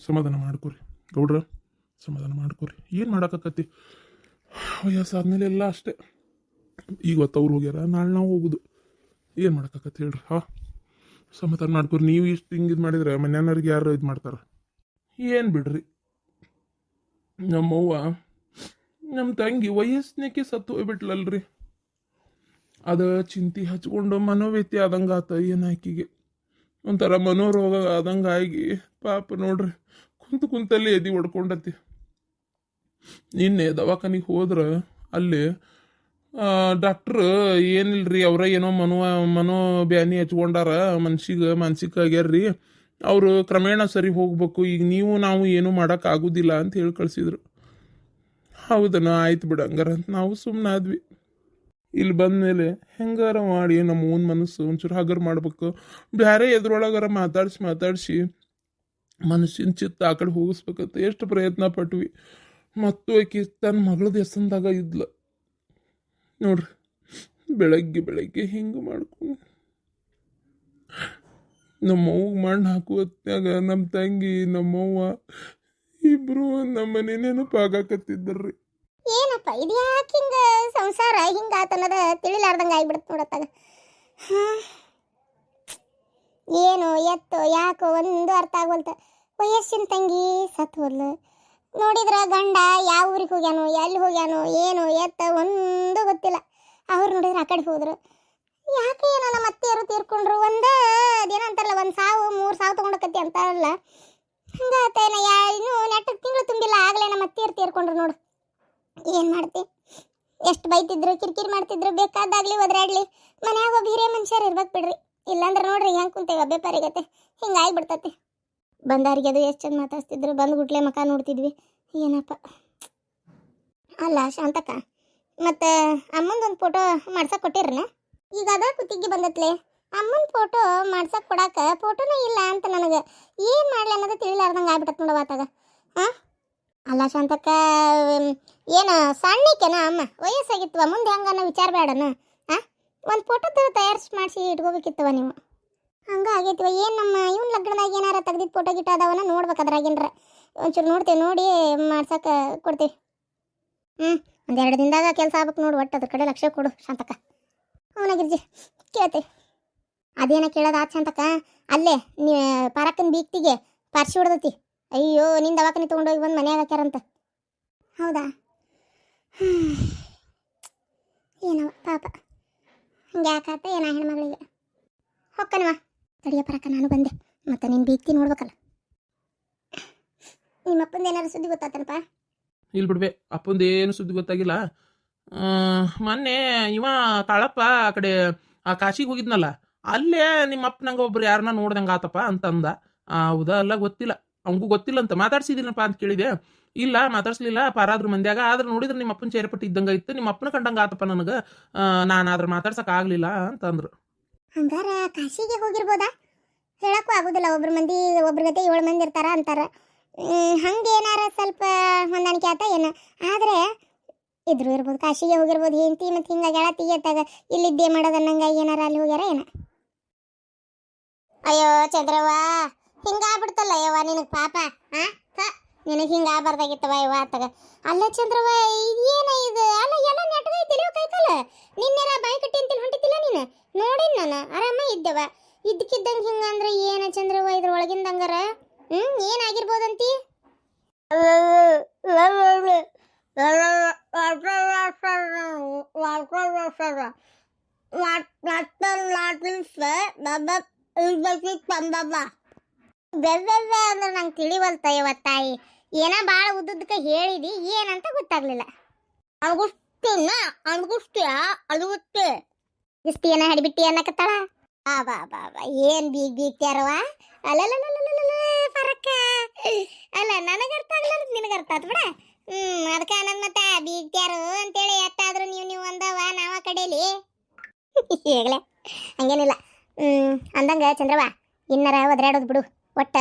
ಸಮಾಧಾನ ಮಾಡ್ಕೊರಿ ಗೌಡ್ರ, ಸಮಾಧಾನ ಮಾಡ್ಕೊರಿ. ಏನು ಮಾಡೋಕ್ಕತ್ತಿ, ವಯಸ್ಸಾದ್ಮೇಲೆ ಎಲ್ಲ ಅಷ್ಟೇ. ಇವತ್ತು ಅವ್ರು ಹೋಗ್ಯಾರ, ನಾಳೆ ನಾವು ಹೋಗುದು. ಏನು ಮಾಡೋಕ್ಕತ್ತಿ ಹೇಳ್ರಿ. ಸಮಾಧಾನ ಮಾಡ್ಕೊರಿ. ನೀವು ಇಷ್ಟು ಹಿಂಗೆ ಇದು ಮಾಡಿದ್ರೆ ಮನೆಯವ್ರಿಗೆ ಯಾರು ಇದು ಮಾಡ್ತಾರೆ? ಏನು ಬಿಡ್ರಿ, ನಮ್ಮವ್ವ ನಮ್ಮ ತಂಗಿ ವಯಸ್ಸಿನಕ್ಕೆ ಸತ್ತು ಹೋಗ್ಬಿಟ್ಲಲ್ರಿ. ಅದು ಚಿಂತೆ ಹಚ್ಕೊಂಡು ಮನೋವ್ಯತ್ಯ ಆದಂಗೆ ಆತ. ಏನು ಆಕಿಗೆ ಒಂಥರ ಮನೋರೋಗ ಆದಂಗೆ ಆಗಿ ಪಾಪ ನೋಡ್ರಿ ಕುಂತಲ್ಲಿ ಎದಿ ಹೊಡ್ಕೊಂಡತಿ. ನಿನ್ನೆ ದವಾಖಾನಿಗೆ ಹೋದ್ರೆ ಅಲ್ಲಿ ಡಾಕ್ಟ್ರ್ ಏನಿಲ್ರಿ, ಅವರ ಏನೋ ಮನೋ ಬ್ಯಾನಿ ಹಚ್ಕೊಂಡಾರ, ಮಾನಸಿಕ ಆಗ್ಯಾರ್ರಿ. ಅವರು ಕ್ರಮೇಣ ಸರಿ ಹೋಗ್ಬೇಕು, ಈಗ ನಾವು ಏನೂ ಮಾಡೋಕ್ಕಾಗೋದಿಲ್ಲ ಅಂತ ಹೇಳಿ ಕಳಿಸಿದ್ರು. ಹೌದನ, ಆಯ್ತು ಬಿಡು ಹಂಗಾರ ಅಂತ ನಾವು ಸುಮ್ಮನಾದ್ವಿ. ಇಲ್ಲಿ ಬಂದಮೇಲೆ ಹೆಂಗಾರ ಮಾಡಿ ನಮ್ಮ ಓನ್ ಮನಸ್ಸು ಒಂಚೂರು ಹಗರ್ ಮಾಡ್ಬೇಕು. ಬೇರೆ ಎದ್ರೊಳಗಾರ ಮಾತಾಡಿಸಿ ಮನಸ್ಸಿನ ಚಿತ್ತ ಆ ಕಡೆ ಹೋಗಿಸ್ಬೇಕಂತ ಎಷ್ಟು ಪ್ರಯತ್ನ ಪಟ್ವಿ. ಮತ್ತು ಆಕಿ ತನ್ನ ಮಗಳದ ಹೆಸಂದಾಗ ಇದ್ಲ ನೋಡ್ರಿ. ಬೆಳಗ್ಗೆ ಹಿಂಗೆ ಮಾಡ್ಕೊಂಡು ನಮ್ಮವ್ವ ಮಣ್ಣು ಹಾಕುವತ್ನಾಗ ನಮ್ಮ ತಂಗಿ ನಮ್ಮವ್ವ ಇಬ್ರು ನಮ್ಮ ಮನೆ ನೆನಪಾಗಕತ್ತಿದ್ದರ್ರಿ. ಏನಪ್ಪ ಇದು ಯಾಕೆ ಹಿಂಗೆ ಸಂಸಾರ ಹಿಂಗಾತನ್ನೋದ ತಿಳಿಲಾರ್ದಂಗೆ ಆಗಿಬಿಡುತ್ತೆ ನೋಡತ್ತಾಗ. ಏನು ಎತ್ತು ಯಾಕೋ ಒಂದು ಅರ್ಥ ಆಗೋಲ್ತ. ವಯಸ್ಸಿನ ತಂಗಿ ಸತ್ತು ಹೋದ್ಲು. ನೋಡಿದ್ರ ಗಂಡ ಯಾವ ಊರಿಗೆ ಹೋಗ್ಯಾನು, ಎಲ್ಲಿ ಹೋಗ್ಯಾನು, ಏನು ಎತ್ತ ಒಂದು ಗೊತ್ತಿಲ್ಲ. ಅವ್ರು ನೋಡಿದ್ರೆ ಆ ಕಡೆ ಹೋದ್ರು. ಯಾಕೆ ಏನೋ ನಮ್ಮ ಅತ್ತೆಯರು ತೀರ್ಕೊಂಡ್ರು. ಅದೇನಂತಾರಲ್ಲ, 1 ಸಾವು 3 ಸಾವು ತೊಗೊಂಡಕತ್ತಿ ಅಂತಾರಲ್ಲ, ಹಂಗಾತೇನ. ಇನ್ನೂ ನೆಟ್ಟಗೆ ತಿಂಗಳು ತುಂಬಿಲ್ಲ ಆಗಲೇ ನಮ್ಮ ಅತ್ತೆಯರು ತೀರ್ಕೊಂಡ್ರು ನೋಡು. ಏನು ಮಾಡ್ತಿ, ಎಷ್ಟು ಬೈತಿದ್ರು, ಕಿರಿಕಿರಿ ಮಾಡ್ತಿದ್ರು. ಬೇಕಾದಾಗ್ಲಿ ಒದರಾಡ್ಲಿ ಮನ್ಯಾಗ ಒಬ್ಬ ಹಿರಿಯ ಮನುಷ್ಯರು ಇರ್ಬೇಕು ಬಿಡ್ರಿ. ಇಲ್ಲಾಂದ್ರೆ ನೋಡ್ರಿ ಹೆಂಗೆ ಕುಂತೇವೆ ಅಬ್ಬೆಪಾರಿಗತ್ತೆ. ಹಿಂಗಾಗಿ ಬಿಡ್ತತಿ. ಬಂದಾರಿಗೆ ಅದು ಎಷ್ಟು ಚಂದ ಮಾತಾಡ್ತಿದ್ರು, ಬಂದು ಗುಟ್ಲೆ ಮಕ ನೋಡ್ತಿದ್ವಿ. ಏನಪ್ಪ ಅಲ್ಲ ಶಾಂತಕ್ಕ, ಮತ್ತು ಅಮ್ಮಂದೊಂದು ಫೋಟೋ ಮಾಡ್ಸಕ್ಕೆ ಕೊಟ್ಟಿರನ? ಈಗ ಅದ ಕುತ್ತಿಗೆ ಬಂದತ್ಲೆ. ಅಮ್ಮನ ಫೋಟೋ ಮಾಡ್ಸಕ್ಕೆ ಕೊಡಾಕ ಫೋಟೋನೇ ಇಲ್ಲ ಅಂತ ನನಗೆ ಏನು ಮಾಡಲಿ ಅನ್ನೋದು ತಿಳಿಲಾರ್ದಂಗೆ ಆಗ್ಬಿಟ್ಟತ್ ನೋಡವಾತಾಗ. ಅಲ್ಲ ಶಾಂತಕ್ಕ, ಏನು ಸಣ್ಣಕ್ಕೇನ ಅಮ್ಮ ವಯಸ್ಸಾಗಿತ್ತವ, ಮುಂದೆ ಹಂಗನ್ನ ವಿಚಾರ ಬೇಡನ. ಒಂದು ಫೋಟೋದ ತಯಾರಿಸಿ ಮಾಡಿಸಿ ಇಟ್ಕೋಬೇಕಿತ್ತವ ನೀವು. ಹಂಗೆ ಆಗೈತಿವ. ಏನು ನಮ್ಮ ಇವ್ನ ಲಗ್ನದಾಗ ಏನಾರ ತೆಗ್ದಿದ್ದು ಫೋಟೋ ಗಿಟ್ಟ ಅದಾವನ ನೋಡ್ಬೇಕು. ಅದ್ರಾಗೇನ್ರ ಒಂಚೂರು ನೋಡ್ತೇವೆ, ನೋಡಿ ಮಾಡ್ಸಕ್ಕೆ ಕೊಡ್ತೀವಿ. 1-2 ದಿನದಾಗ ಕೆಲಸ ಆಗ್ಬೇಕು ನೋಡು. ಒಟ್ಟು ಅದ್ರ ಕಡೆ ಲಕ್ಷ್ಯ ಕೊಡು ಶಾಂತಕ್ಕ. ಅವನಾಗಿರ್ಜಿ ಕೇಳ್ತೇವೆ. ಅದೇನ ಕೇಳೋದು ಆತ ಶಾಂತಕ್ಕ. ಅಲ್ಲೇ ನೀ ಪಾರಕ್ಕನ ಬೀಕ್ತಿಗೆ ಪಾರ್ಸಿ ಹೊಡ್ದತಿ. ಅಯ್ಯೋ, ನಿನ್ನ ದವಾಖಾನೆ ತೊಗೊಂಡೋಗಿ ಬಂದು ಮನ್ಯಾಗ ಹಾಕ್ಯಾರಂತ. ಹೌದಾ? ಏನವ ಪಾಪ, ಹಂಗೆ ಯಾಕಾತ ಏನ ಹೆಣ್ಮಗಳಿಗೆ. ಹೊಕ್ಕನವ ತಡಿಯ ಪರಕ್ಕ, ನಾನು ಬಂದೆ. ಮತ್ತೆ ನೀನು ಬೀಕ್ತಿ ನೋಡ್ಬೇಕಲ್ಲ. ನಿಮ್ಮಪ್ಪಂದು ಏನಾರು ಸುದ್ದಿ ಗೊತ್ತಾತನಪ್ಪ? ಇಲ್ಲಿ ಬಿಡ್ಬೆ, ಅಪ್ಪಂದು ಏನು ಸುದ್ದಿ ಗೊತ್ತಾಗಿಲ್ಲ. ಮೊನ್ನೆ ಇವ ಕಾಳಪ್ಪ ಆ ಕಡೆ ಆ ಕಾಶಿಗೆ ಹೋಗಿದ್ನಲ್ಲ, ಅಲ್ಲೇ ನಿಮ್ಮ ಅಪ್ಪನಂಗೆ ಒಬ್ರು ಯಾರನ್ನ ನೋಡ್ದಂಗೆ ಆತಪ್ಪ ಅಂತಂದ. ಹೌದಾ ಅಲ್ಲ ಗೊತ್ತಿಲ್ಲ, ಅವನಿಗೂ ಗೊತ್ತಿಲ್ಲ ಅಂತ. ಮಾತಾಡ್ಸಿದ್ದೀನಪ್ಪ ಅಂತ ಕೇಳಿದೆ. ಇಲ್ಲ ಮಾತಾಡ್ಸ್ಲಿಲ್ಲ, ಪಾರಾದ್ರು ಮಂದ್ಯಾಗ. ಆದ್ರೆ ನೋಡಿದ್ರೆ ನಿಮ್ಮ ಅಪ್ಪನ ಚೇರ್ಪಟ್ಟಿ ಇದ್ದಂಗೆ ಇತ್ತು, ನಿಮ್ಮ ಅಪ್ಪನ ಕಂಡಂಗೆ ಆತಪ್ಪ ನನಗೆ. ನಾನು ಆದ್ರೆ ಮಾತಾಡ್ಸಕ್ಕೆ ಆಗಲಿಲ್ಲ ಅಂತಂದ್ರು. ಹಂಗಾರ ಕಾಶಿಗೆ ಹೋಗಿರ್ಬೋದಾ? ಹೇಳಕ್ಕೂ ಆಗೋದಿಲ್ಲ. ಒಬ್ರ ಗತೆ 7 ಮಂದಿ ಇರ್ತಾರ ಅಂತಾರ. ಹಂಗೆ ಏನಾರ ಸ್ವಲ್ಪ ಹೊಂದಾಣಿಕೆ ಆತ ಏನು. ಆದರೆ ಇದ್ರು ಇರ್ಬೋದು, ಕಾಶಿಗೆ ಹೋಗಿರ್ಬೋದು. ಹೆಂಡತಿ ಮತ್ತು ಹಿಂಗಾಗಿ ಹೇಳತ್ತೀಗ ಎತ್ತಾಗ ಇಲ್ಲಿದ್ದೇ ಮಾಡೋದನ್ನಂಗ ಏನಾರ ಅಲ್ಲಿ ಹೋಗ್ಯಾರ ಏನ. ಅಯ್ಯೋ ಚಂದ್ರವ್ವ, ಹಿಂಗಾಗ್ಬಿಡ್ತಲ್ಲ ಯವ್ವ ನಿನಗೆ ಪಾಪ. ನಿನಗೆ ಹಿಂಗಾಗಬಾರ್ದಾಗಿತ್ತವ ಯವ್ವ ಆತಾಗ. ಅಲ್ಲ ಚಂದ್ರವ್ವ, ಇದೇನ ಇದು? ಅಲ್ಲ ಎಲ್ಲ ನೆಟ್ಗೈತಿಲ್ಲ ಕೈಕಾಲ. ನಿನ್ನೆಲ್ಲ ಬಾಯಿ ಕಟ್ಟಿ ಅಂತೇಳಿ ಹೊಂಟಿತಿಲ್ಲ ನೀನು? ನೋಡಿನ ನಾನು ಆರಾಮ ಇದ್ದವ. ಇದ್ದಕ್ಕಿದ್ದಂಗೆ ಹಿಂಗಂದ್ರೆ ಏನ ಚಂದ್ರವ್ವ ಇದ್ರೊಳಗಿಂದಂಗಾರ? ಏನಾಗಿರ್ಬೋದಂತಿ? ಅಂದ್ರೆ ನಂಗೆ ತಿಳಿವಲ್ತ ಇವತ್ತಾಯಿ. ಏನ ಭಾಳ ಉದ್ದಕ್ಕ ಹೇಳಿದಿ, ಏನಂತ ಗೊತ್ತಾಗ್ಲಿಲ್ಲ. ಅಳುಗುತ್ತೆ ಇಷ್ಟು ಏನ ಹಡಿಬಿಟ್ಟಿ ಅನ್ನಕತ್ತಾಳ. ಬಾ ಏನ್ ಬೀಗ್ತ್ಯಾರವ. ಫರಕ್ಕ ಅಲ್ಲ, ನನಗೆ ಅರ್ಥ ಆಗ್ಲ ನಿನಗೆ ಅರ್ಥ ಆತ್ ಬಿಡ. ಅದಕ್ಕೆ ನನ್ನ ಮತ್ತೆ ಬೀಗ್ತ್ಯಾರು ಅಂತೇಳಿ ಎಷ್ಟಾದ್ರೂ ನೀವು ಅಂದವ ನಾವ ಕಡೇಲಿ ಹೇಗಲೆ ಹಂಗೇನಿಲ್ಲ. ಅಂದಂಗ ಚಂದ್ರವ್ವ, ಇನ್ನರ ಒದರಾಡೋದು ಬಿಡು. ಒಟ್ಟ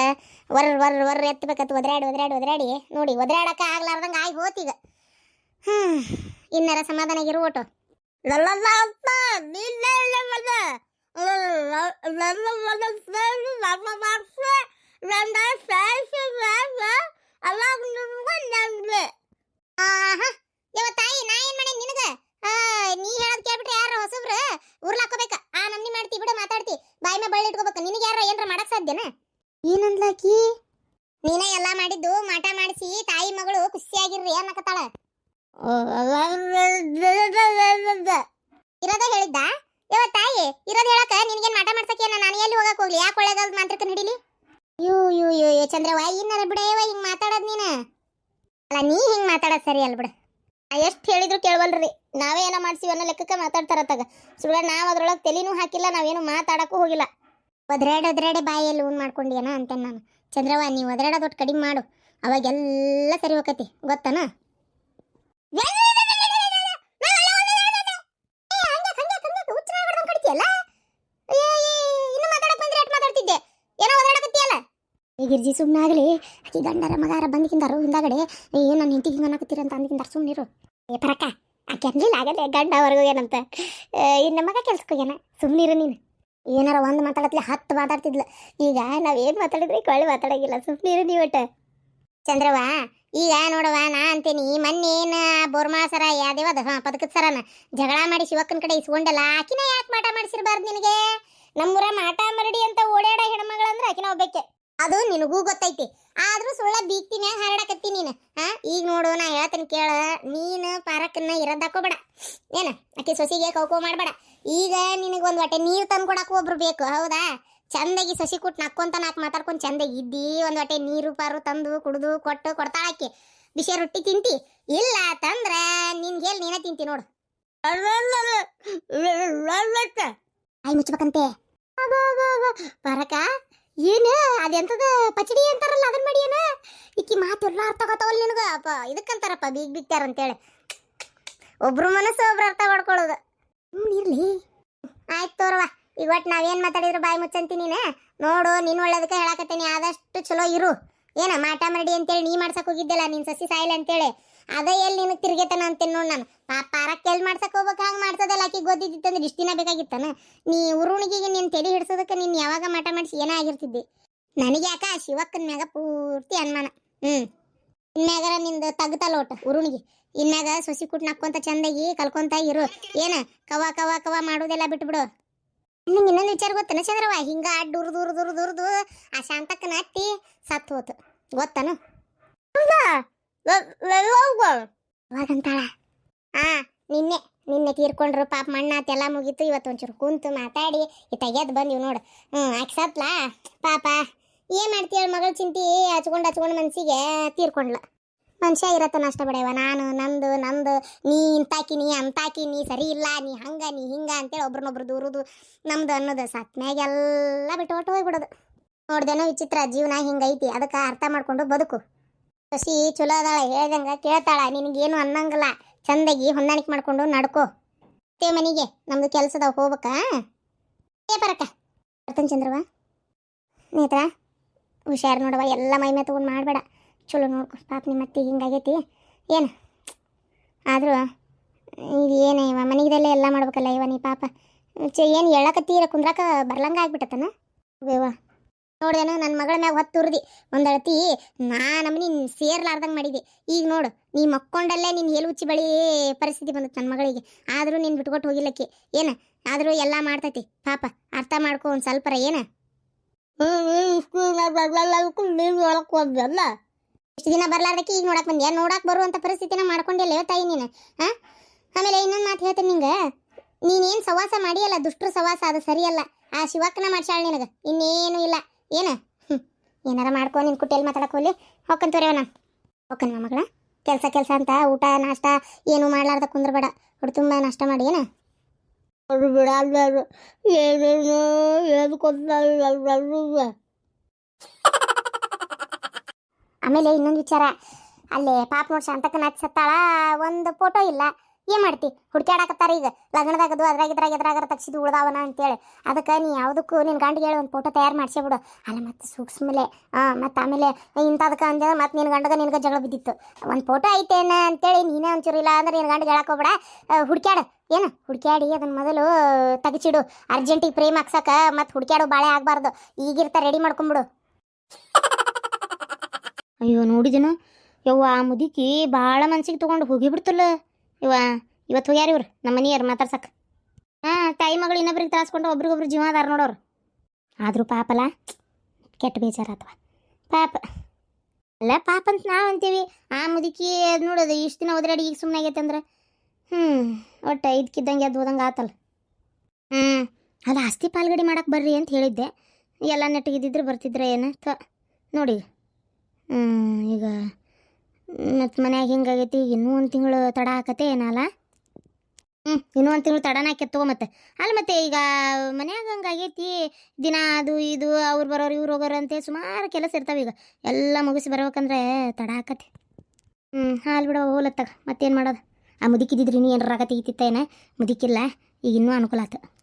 ವರ್ ಎತ್ತಬೇಕತ್ತು. ಒದರಾಡಿ ನೋಡಿ, ಒದರಾಡಕ ಆಗ್ಲಾರ್ದಂಗೆ ಆಗಿ ಹೋತೀಗ. ಇನ್ನರ ಸಮಾಧಾನಾಗಿರು ಒಟ್ಟು. ಆಹಾ ಯಾವ ತಾಯಿ ನಾ ಏನ್ ಮಾಡೇನ್ ನಿನಗ ನೀ ಹೇಳೋದ್ ಕೇಳ್ಬಿಟ್ರೆ ಯಾರ ಹೊಸಬ್ರು ಉರ್ಲಾಕೋಬೇಕ ಆ ನಮ್ನಿ ಮಾಡ್ತಿ ಬಿಡು ಮಾತಾಡ್ತಿ ಬಾಯಿ ಮೇ ಬಳ್ಳಿ ಇಟ್ಕೋಬೇಕು ನಿನಗೆ ಯಾರ ಏನ್ರ ಮಾಡಕ್ ಸಾಧ್ಯನಾ ಏನಂದ್ಲಾಕಿ ನೀನೇ ಎಲ್ಲಾ ಮಾಡಿದ್ದು ಮಾಟ ಮಾಡಿಸಿ ತಾಯಿ ಮಗಳು ಖುಷಿಯಾಗಿರ್ರಿ ಅನ್ನಕತ್ತಾಳ ಇರೋದ ಹೇಳಿದ್ದ ಯಾವ ತಾಯಿ ಇರೋದ್ ಹೇಳಕ ನಿನಗೇನ್ ಮಾಟ ಮಾಡ್ಸಕೇನ ನಾನು ಎಲ್ಲಿ ಹೋಗಕ್ ಹೋಗ್ಲಿ ಯಾಕೆ ಒಳ್ಳೆಗಾಲ ಮಾಂತ್ರಕನ್ ಹಿಡಿಲಿ ಯೋ ಯೋ ಯೋ ಯೋ ಚಂದ್ರವ ಇನ್ನರ ಬಿಡೇವ ಹಿಂಗ್ ಮಾತಾಡೋದ್ ನೀನ ಅಲ್ಲ ನೀ ಹಿಂಗ್ ಮಾತಾಡೋದ್ ಸರಿ ಅಲ್ ಬಿಡ ಎಷ್ಟು ಹೇಳಿದ್ರು ಕೇಳವಲ್ರಿ ನಾವೇ ಏನೋ ಮಾಡ್ಸಿವಿ ಅನ್ನೋ ಲೆಕ್ಕಕ್ಕೆ ಮಾತಾಡ್ತಾರತ್ತಾಗ ಸುಳ್ಳ ನಾವ್ ಅದ್ರೊಳಗೆ ತಲೆನೂ ಹಾಕಿಲ್ಲ ನಾವೇನು ಮಾತಾಡಕ್ಕೂ ಹೋಗಿಲ್ಲ ಒದ್ರಾಡೆ ಬಾಯಲ್ಲಿ ಊನ್ ಮಾಡ್ಕೊಂಡಿಯನ ಅಂತೇನೆ ನಾನು ಚಂದ್ರವ ನೀವು ಒದ್ರಾಡೋದು ಒಟ್ಟು ಕಡಿಮೆ ಮಾಡು ಅವಾಗೆಲ್ಲ ಸರಿ ಹೋಗತಿ ಗೊತ್ತನ ಗಿರ್ಜಿ ಸುಮ್ಮನಾಗಲಿ ಆಕಿ ಗಂಡರ ಮಗಾರ ಬಂದ್ಕಿಂದಾರು ಹಿಂದಾಗಡೆ ಏನು ನನ್ನ ಹೆಂಡತಿ ಹಿಂಗೆ ಅನ್ನಕತ್ತೀರ ಅಂತ ಅಂದ್ಕಿಂದಾರ ಸುಮ್ಮನಿರು ಏ ಪರಕ ಆಕೆ ಅನ್ಲಿಲ್ಲ ಆಗಲ್ಲ ಗಂಡ ಹೊರಗೆ ಹೋಗ್ಯಾನಂತ ಇನ್ನು ಮಗ ಕೆಲ್ಸಕ್ಕೆ ಹೋಗ್ಯಾನ ಸುಮ್ಮನಿರು ನೀನು ಏನಾರ ಒಂದು ಮಾತಾಡತ್ಲೆ 10 ಮಾತಾಡ್ತಿದ್ಲ ಈಗ ನಾವೇನು ಮಾತಾಡಿದ್ರಿ ಕೊಳ್ಳಿ ಮಾತಾಡಂಗಿಲ್ಲ ಸುಮ್ಮನಿರು ನೀವು ಒಟ್ಟು ಚಂದ್ರವ ಈಗ ನೋಡವ ನಾ ಅಂತೇನಿ ಮೊನ್ನೆ ಏನು ಬೋರ್ಮಾಳ ಸರ ಯಾವ್ದೇವದ ಪದಕದ ಸರನ ಜಗಳ ಮಾಡಿ ಶಿವಕ್ಕನ ಕಡೆ ಇಸ್ಕೊಂಡಲ್ಲ ಆಕಿನ ಯಾಕೆ ಮಾಟ ಮಾಡಿಸಿರ್ಬಾರ್ದು ನಿನಗೆ ನಮ್ಮೂರ ಮಾಟ ಮರಡಿ ಅಂತ ಓಡಾಡ ಹೆಣ್ಮಗಳಂದ್ರೆ ಆಕಿನ ಒಬ್ಬಕ್ಕೆ ಅದು ನಿನಗೂ ಗೊತ್ತೈತಿ ಆದ್ರೂ ಸುಳ್ಳ ಬೀಕ್ತಿ ಮ್ಯಾಗ ಹಾರಾಡಕತ್ತಿ ನೀನು ಈಗ ನೋಡು ನಾ ಹೇಳ್ತೀನಿ ಕೇಳ ನೀನು ಪಾರಕ್ಕನ್ನ ಇರೋದಾಕೋಬೇಡ ಏನ ಆಕೆ ಸೊಸಿಗೆ ಕೌಕೋ ಮಾಡಬೇಡ ಈಗ ನಿನಗೆ ಒಂದು ಹೊಟ್ಟೆ ನೀರು ತಂದು ಕೊಡಕ್ಕೆ ಒಬ್ರು ಬೇಕು ಹೌದಾ ಚಂದಾಗಿ ಸಸಿ ಕೊಟ್ಟು ನಕ್ಕೊಂತ ನಾಲ್ಕು ಮಾತಾಡ್ಕೊಂಡು ಚಂದಾಗಿ ಇದ್ದಿ ಒಂದು ಹೊಟ್ಟೆ ನೀರು ಪಾರು ತಂದು ಕುಡ್ದು ಕೊಟ್ಟು ಕೊಡ್ತಾಳಕ್ಕೆ ಬಿಸಿ ರೊಟ್ಟಿ ತಿಂತಿ ಇಲ್ಲ ತಂದ್ರೆ ನಿನ್ಗೆ ಹೇಳಿ ನೀನೇ ತಿಂತಿ ನೋಡು ಆಯ್ ಮುಚ್ಬೇಕಂತೆ ಪಾರಕ ಏನ ಅದೆಂತದ ಪಚಡಿ ಅಂತಾರಲ್ಲ ಅದನ್ನ ಮಾಡಿ ಏನ ಈಕಿ ಮಾತು ಎಲ್ಲ ಅರ್ಥ ಆಗತ್ತವಲ್ಲ ನಿನಗ ಇದಕ್ಕಂತಾರಪ್ಪ ಬಿಗ್ತಾರ ಅಂತೇಳಿ ಒಬ್ರು ಮನಸ್ಸು ಒಬ್ರು ಅರ್ಥ ಮಾಡ್ಕೊಳ್ಳೋದು ಇರ್ಲಿ ಆಯ್ತು ತೋರವ ಈಗ ಒಟ್ಟು ನಾವೇನು ಮಾತಾಡಿದ್ರು ಬಾಯಿ ಮುಚ್ಚಂತಿ ನೀನು ನೋಡು ನೀನು ಒಳ್ಳೇದಕ್ಕೆ ಹೇಳಕತ್ತೀನಿ ಆದಷ್ಟು ಚಲೋ ಇರು ಏನ ಮಾಟ ಮರಡಿ ಅಂತೇಳಿ ನೀ ಮಾಡ್ಸಕ್ ಹೋಗಿದ್ದೆಲ್ಲ ನೀನು ಸಸಿ ಸಾಯಿಲ್ಲ ಅಂತೇಳಿ ಅದ ಎಲ್ಲಿ ನಿನಗೆ ತಿರ್ಗೇತನ ಅಂತೇಳಿ ನೋಡಿ ನಾನು ಪಾರಕ್ಕೆ ಎಲ್ಲಿ ಮಾಡ್ಸಕ್ ಹೋಗ್ಬೇಕು ಹಂಗೆ ಮಾಡ್ಸೋದಲ್ಲ ಆಕಿ ಗೊತ್ತಿದ್ದಿತ್ತಂದ್ರೆ ಇಷ್ಟು ದಿನ ಬೇಕಾಗಿತ್ತಾನ ನೀ ಉರುಣಿಗೆ ನೀನು ತಲೆ ಹಿಡ್ಸೋದಕ್ಕೆ ನೀನು ಯಾವಾಗ ಮಾಟ ಮಾಡಿಸಿ ಏನೇ ಆಗಿರ್ತಿದ್ದಿ ನನಗೆ ಯಾಕ ಶಿವಕ್ಕನ ಮ್ಯಾಗ ಪೂರ್ತಿ ಅನುಮಾನ ಇನ್ಮ್ಯಾಗ ನಿಂದು ತಗ್ತಲ್ಲ ಒಟ್ಟು ಉರುಣಿಗೆ ಇನ್ಮ್ಯಾಗ ಸೊಸಿ ಕುಟ್ ನಕ್ಕೊಂತ ಚಂದಾಗಿ ಕಲ್ಕೊಂತ ಇರು ಏನ ಕವ ಕವ ಕವ ಮಾಡೋದೆಲ್ಲ ಬಿಟ್ಬಿಡು ನಿಂಗೆ ಇನ್ನೊಂದು ವಿಚಾರ ಗೊತ್ತನ ಚಂದ್ರವ ಹಿಂಗ ದುರ್ದು ಆ ಶಾಂತಕ್ಕನ ಹತ್ತಿ ಸತ್ತು ಹೋತು ಗೊತ್ತನು ಅವಾಗಂತಾಳ ನಿನ್ನೆ ತೀರ್ಕೊಂಡ್ರು ಪಾಪ ಮಣ್ಣಾತೆಲ್ಲ ಮುಗೀತು ಇವತ್ತು ಒಂಚೂರು ಕುಂತು ಮಾತಾಡಿ ತೆಗೆದ್ ಬಂದಿವ್ ನೋಡು ಆಕೆ ಸತ್ಲಾ ಪಾಪ ಏನ್ ಮಾಡ್ತೀಯ ಮಗಳ ಚಿಂತಿ ಹಚ್ಕೊಂಡು ಮನ್ಸಿಗೆ ತೀರ್ಕೊಂಡ್ಲ ಮನುಷ್ಯ ಇರತ್ತ ನಷ್ಟ ಬಡೆಯವ ನಾನು ನಂದು ನೀ ಇಂತಾಕಿ ನೀ ಅಂತಾಕಿ ನೀ ಸರಿ ಇಲ್ಲ ನೀ ಹಂಗ ನೀ ಹಿಂಗ ಅಂತೇಳಿ ಒಬ್ರನ್ನೊಬ್ರು ದೂರುದು ನಮ್ದು ಅನ್ನೋದು ಸತ್ ಮ್ಯಾಗೆಲ್ಲ ಬಿಟ್ಟು ಹೊಟ್ಟು ಹೋಗ್ಬಿಡೋದು ನೋಡ್ದೇನೋ ವಿಚಿತ್ರ ಜೀವನ ಹಿಂಗೈತಿ ಅದಕ್ಕೆ ಅರ್ಥ ಮಾಡ್ಕೊಂಡು ಬದುಕು ಸಸಿ ಚಲೋ ಅದಾಳ ಹೇಳ್ದಂಗ ಕೇಳ್ತಾಳ ನಿನಗೇನು ಅನ್ನಂಗಿಲ್ಲ ಚಂದಾಗಿ ಹೊಂದಾಣಿಕೆ ಮಾಡ್ಕೊಂಡು ನಡ್ಕೋ ಮನೆಗೆ ನಮ್ದು ಕೆಲಸದಾಗ ಹೋಗ್ಬೇಕಾ ಏ ಪರಕ ಬರ್ತೇನೆ ಚಂದ್ರವ ನೇತ್ರ ಹುಷಾರು ನೋಡವ ಎಲ್ಲ ಮೈ ಮೇಲೆ ತೊಗೊಂಡು ಮಾಡಬೇಡ ಚಲೋ ನೋಡ್ಕೊ ಪಾಪ ನಿಮ್ಮ ಅತ್ತಿಗೆ ಹಿಂಗಾಗೈತಿ ಏನು ಆದರೂ ಇದು ಏನು ಇವ ಮನೆಗದಲ್ಲೇ ಎಲ್ಲ ಮಾಡ್ಬೇಕಲ್ಲ ಇವ ನೀ ಪಾಪ ಏನು ಹೇಳಕತ್ತೀರ ಕುಂದ್ರಾಕ ಬರ್ಲಂಗ ಆಗ್ಬಿಟ್ಟತನ ಬೇವ ನೋಡ್ದೇನು ನನ್ನ ಮಗಳ ಮ್ಯಾಗ ಹೊತ್ತು ಉರ್ದಿ ಒಂದಳತಿ ನಮ್ಮನಿ ಸೇರ್ಲಾರ್ದಂಗೆ ಮಾಡಿದೆ ಈಗ ನೋಡು ನೀ ಮಕ್ಕೊಂಡಲ್ಲೇ ನೀನು ಹೇಲು ಉಚ್ಚಿ ಬಳಿ ಪರಿಸ್ಥಿತಿ ಬಂದತ್ತು ನನ್ನ ಮಗಳಿಗೆ ಆದರೂ ನೀನು ಬಿಟ್ಕೊಟ್ಟು ಹೋಗಿಲ್ಲಕ್ಕೆ ಏನು ಆದರೂ ಎಲ್ಲ ಮಾಡ್ತೈತಿ ಪಾಪ ಅರ್ಥ ಮಾಡ್ಕೊ ಒಂದು ಸ್ವಲ್ಪರ ಏನು ಇಷ್ಟು ದಿನ ಬರ್ಲಾರ್ದಕ್ಕೆ ಈಗ ನೋಡಕ್ ಬಂದ್ಯಾ ನೋಡಕ್ ಬರುವಂಥ ಪರಿಸ್ಥಿತಿನ ಮಾಡ್ಕೊಂಡಿಲ್ಲ ತಾಯಿ ನೀನು ಆಮೇಲೆ ಇನ್ನೊಂದು ಮಾತು ಹೇಳ್ತೇನೆ ನಿಂಗೆ ನೀನೇನು ಸವಾಸ ಮಾಡಿಯಲ್ಲ ದುಷ್ಟ್ರ ಸವಾಸ ಅದು ಸರಿಯಲ್ಲ ಆ ಶಿವಕ್ಕನ ಮಾಡ್ಸಾಳ ನಿನಗೆ ಇನ್ನೇನು ಇಲ್ಲ ಏನು ಏನಾರ ಮಾಡ್ಕೊ ನಿನ್ನ ಕುಟ್ಟಿಯಲ್ಲಿ ಮಾತಾಡಕ್ಕೆ ಹೋಗ್ಲಿ ಹೊಕ್ಕಂತವ್ರೇವ ನಾನು ಹೊಕ್ಕನ ಮಗಳ ಕೆಲಸ ಅಂತ ಊಟ ನಾಷ್ಟ ಏನು ಮಾಡ್ಲಾರ್ದ ಕುಂದ್ರಬೇಡ ಹೊಡೆ ತುಂಬ ನಾಷ್ಟ ಮಾಡಿ ಏನು ಬಿಡ ಏನೇನು ಆಮೇಲೆ ಇನ್ನೊಂದು ವಿಚಾರ ಅಲ್ಲೇ ಪಾಪ ನೋಡಿ ಶಾಂತಕ್ಕ ನಾಚಿ ಸತ್ತಾಳ ಒಂದು ಫೋಟೋ ಇಲ್ಲ ಏನು ಮಾಡ್ತಿ ಹುಡ್ಕ್ಯಾಡಕತ್ತಾರ ಈಗ ಲಗ್ನದಾಗದು ಎದ್ರಾಗರ ತಗ್ಸಿದ್ದು ಉಳ್ದಾವನ ಅಂತೇಳಿ ಅದಕ್ಕೆ ನೀ ಯಾವುದಕ್ಕೂ ನಿನ್ನ ಗಂಡಿಗೆ ಹೇಳಿ ಒಂದು ಫೋಟೋ ತಯಾರು ಮಾಡಿಸ್ಬಿಡು ಅಲ್ಲ ಮತ್ತು ಸೂಕ್ಷ್ಮಲೆ ಮತ್ತು ಆಮೇಲೆ ಇಂಥದಕ್ಕೆ ಅಂದ ಮತ್ತು ನಿನ್ನ ಗಂಡಗ ನಿನಗೆ ಜಗಳ ಬಿದ್ದಿತ್ತು ಒಂದು ಫೋಟೋ ಐತೇನ ಅಂತೇಳಿ ನೀನೇ ಒಂಚೂರು ಇಲ್ಲ ಅಂದ್ರೆ ನಿನ್ನ ಗಂಡಿಗೆ ಹೇಳಕ್ಕೋಗ್ಬೇಡ ಹುಡ್ಕ್ಯಾಡಿ ಅದನ್ನು ಮೊದಲು ತೆಗಿಸಿಡು ಅರ್ಜೆಂಟಿಗೆ ಪ್ರೇಮ್ ಹಾಕ್ಸಕ್ಕೆ ಮತ್ತು ಹುಡ್ಕ್ಯಾಡು ಬಾಳೆ ಆಗಬಾರ್ದು ಈಗಿರ್ತ ರೆಡಿ ಮಾಡ್ಕೊಂಬಿಡು ಅಯ್ಯೋ ನೋಡಿದೇನು ಯವ್ವ ಆ ಮುದುಕಿ ಭಾಳ ಮನ್ಸಿಗೆ ತೊಗೊಂಡು ಹೋಗಿಬಿಡ್ತಲ್ಲ ಇವ ಇವತ್ತು ಹೋಗ್ಯಾರ ಇವ್ರು ನಮ್ಮ ಮನೆಯವ್ರು ಮಾತಾಡ್ಸಕ್ಕೆ ಹಾಂ ತಾಯಿ ಮಗಳು ಇನ್ನೊಬ್ರಿಗೆ ತಾಸ್ಕೊಂಡು ಒಬ್ರಿಗೊಬ್ರು ಜೀವ ಅದಾರ ನೋಡೋರು ಆದರೂ ಪಾಪಲ್ಲ ಕೆಟ್ಟ ಬೇಜಾರಾತವ ಪಾಪ ಅಲ್ಲ ಪಾಪ ಅಂತ ನಾವು ಅಂತೀವಿ ಆ ಮುದುಕಿ ಅದು ನೋಡೋದು ಇಷ್ಟು ದಿನ ಒದರಾಡಿ ಈಗ ಸುಮ್ಮನೆ ಆಗೈತೆ ಅಂದ್ರೆ ಒಟ್ಟು ಇದಕ್ಕಿದ್ದಂಗೆ ಅದು ಹೋದಂಗೆ ಆತಲ್ಲ ಅಲ್ಲ ಆಸ್ತಿ ಪಾಲ್ಗಡಿ ಮಾಡಕ್ಕೆ ಬರ್ರಿ ಅಂತ ಹೇಳಿದ್ದೆ ಎಲ್ಲ ನೆಟ್ಟಿಗಿದ್ದಿದ್ರೆ ಬರ್ತಿದ್ರೆ ಏನು ನೋಡಿ ಈಗ ಮತ್ತು ಮನ್ಯಾಗ ಹಿಂಗಾಗೈತಿ ಈಗ ಇನ್ನೂ ಒಂದು ತಿಂಗಳು ತಡ ಆಕತ್ತೆ ಏನಲ್ಲ ಇನ್ನೂ ಒಂದು ತಿಂಗಳು ತಡನ ಆಕೈತೆ ಮತ್ತೆ ಅಲ್ಲ ಮತ್ತೆ ಈಗ ಮನ್ಯಾಗ ಹಂಗಾಗೈತಿ ದಿನ ಅದು ಇದು ಅವ್ರು ಬರೋರು ಇವ್ರು ಹೋಗೋರು ಅಂತ ಸುಮಾರು ಕೆಲಸ ಇರ್ತಾವೆ ಈಗ ಎಲ್ಲ ಮುಗಿಸಿ ಬರ್ಬೇಕಂದ್ರೆ ತಡ ಆಕತ್ತೆ ಹಾಲು ಬಿಡೋ ಹೋಲತ್ತಾಗ ಮತ್ತೇನು ಮಾಡೋದು ಆ ಮುದುಕಿದ್ದಿದ್ರಿ ನೀ ಏನಾರ ತೆಗಿತಿತ್ತ ಏನ ಮುದುಕಿಲ್ಲ ಈಗ ಇನ್ನೂ ಅನುಕೂಲ ಆಯ್ತು